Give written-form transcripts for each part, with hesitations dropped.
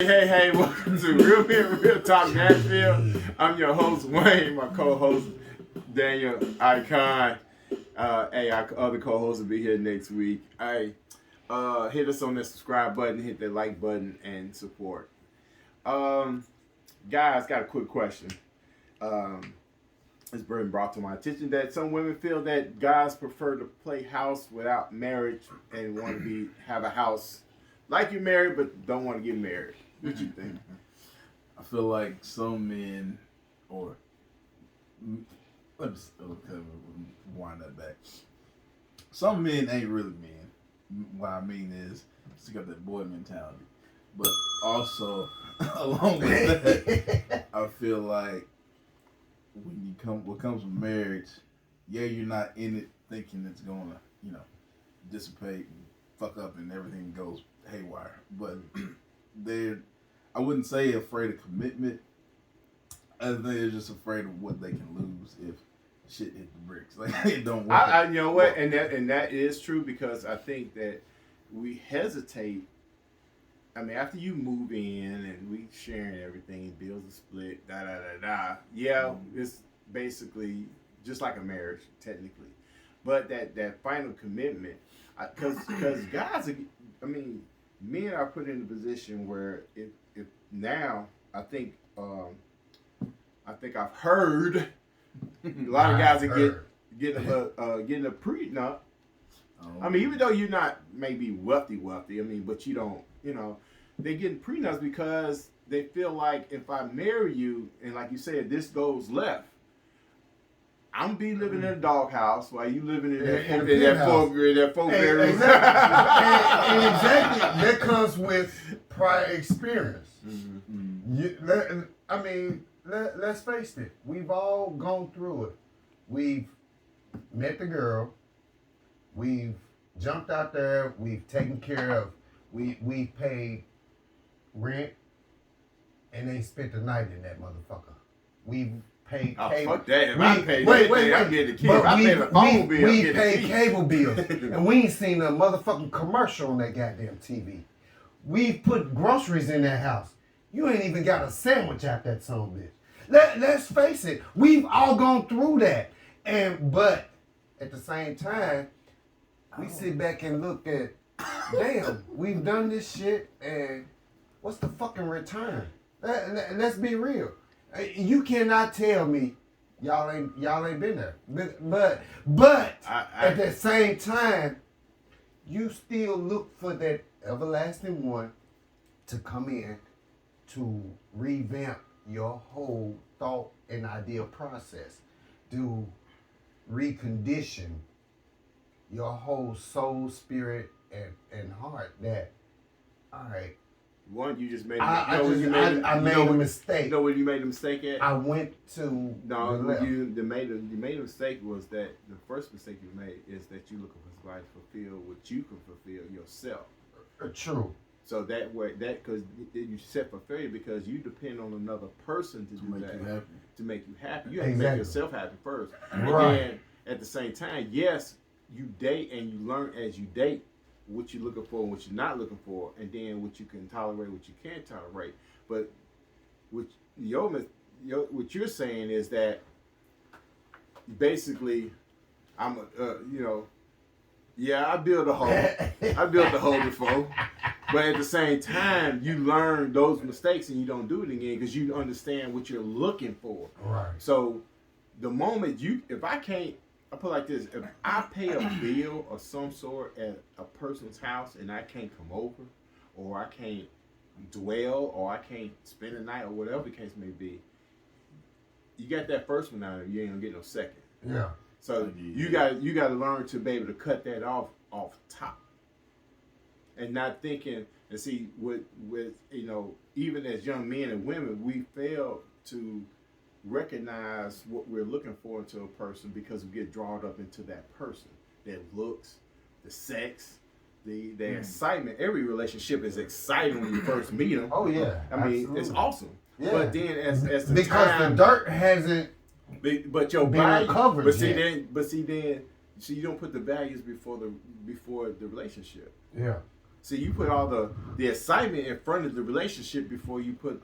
Hey, welcome to Real Men, Real Talk Nashville. I'm your host, Wayne, my co-host, Daniel Icon. Our other co-host will be here next week. Hey, hit us on that subscribe button, hit that like button, and support. Guys, got a quick question. It's been brought to my attention that some women feel that guys prefer to play house without marriage and want to have a house like you're married but don't want to get married. What you think? I feel like some men, let's wind that back. Some men ain't really men. What I mean is, still got that boy mentality. But also, along with that, I feel like what comes with marriage, you're not in it thinking it's gonna, dissipate and fuck up and everything goes haywire. But I wouldn't say afraid of commitment. I think they're just afraid of what they can lose if shit hit the bricks. Like it don't work. You know what, and that is true because I think that we hesitate. I mean, after you move in and we sharing everything, bills are split, Yeah, it's basically just like a marriage technically, but that final commitment, because guys, men are put in a position where if now I think I've heard a lot of guys are getting a prenup. I mean, even though you're not maybe wealthy, but you don't, they're getting prenups because they feel like if I marry you and like you said, this goes left, I'm be living in a doghouse while you living in that four bedroom. Exactly, that comes with prior experience. Mm-hmm. Let's face it. We've all gone through it. We've met the girl. We've jumped out there. We've taken care of. We've paid rent, and they spent the night in that motherfucker. We've paid cable. Fuck that. If I paid anything, I'm getting the kid. If I paid a phone bill, we paid cable bills. And we ain't seen a motherfucking commercial on that goddamn TV. We put groceries in that house. You ain't even got a sandwich out that son bitch. Let's face it. We've all gone through that. But at the same time, we sit back and look at, damn, we've done this shit, and what's the fucking return? Let's be real. You cannot tell me y'all ain't been there. But at the same time, you still look for that everlasting one to come in to revamp your whole thought and idea process, to recondition your whole soul, spirit, and heart. That, all right. One, you just made. I made a mistake. You know where you made a mistake at? I went to you made a mistake was that the first mistake you made is that you looking for somebody to fulfill what you can fulfill yourself. True. So that way, because you set for failure because you depend on another person to do that to make you happy. You have to make yourself happy first, and then at the same time, yes, you date and you learn as you date what you're looking for and what you're not looking for, and then what you can tolerate, what you can't tolerate. But what you're saying is that basically, I built a hole. I built a hole before, but at the same time, you learn those mistakes and you don't do it again because you understand what you're looking for. Right. So the moment I put it like this: if I pay a bill of some sort at a person's house and I can't come over, or I can't dwell, or I can't spend the night, or whatever the case may be, you got that first one out of you ain't gonna get no second. Yeah. So you got to learn to be able to cut that off top, and not thinking and see with even as young men and women, we fail to recognize what we're looking for into a person because we get drawn up into that person, their looks, the sex, the excitement. Every relationship is exciting when you first meet them. Oh yeah, I mean, absolutely. It's awesome. Yeah. But then as the because time, the dirt hasn't but your been value, uncovered but see yet. then you don't put the values before the relationship. Yeah. See, you put all the excitement in front of the relationship before you put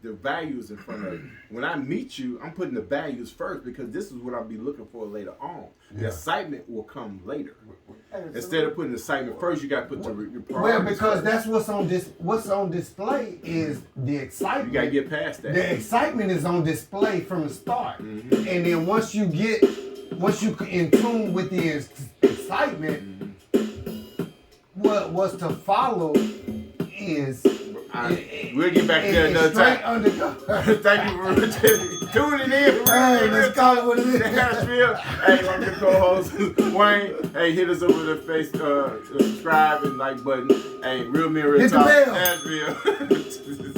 the values in front of it. When I meet you, I'm putting the values first because this is what I'll be looking for later on. The excitement will come later. Instead of putting the excitement first, you got to put the priorities. Well, because first. that's what's on display is the excitement. You got to get past that. The excitement is on display from the start, and then once you in tune with the excitement, what's to follow is. We'll get back to that another time. Thank you for tuning in. Hey, let's call it what it is. Nashville. Hey, I'm your co-host, Wayne. Hey, hit us over the face, subscribe and like button. Hey, Real Men Real Hit the Talk, bell. Nashville.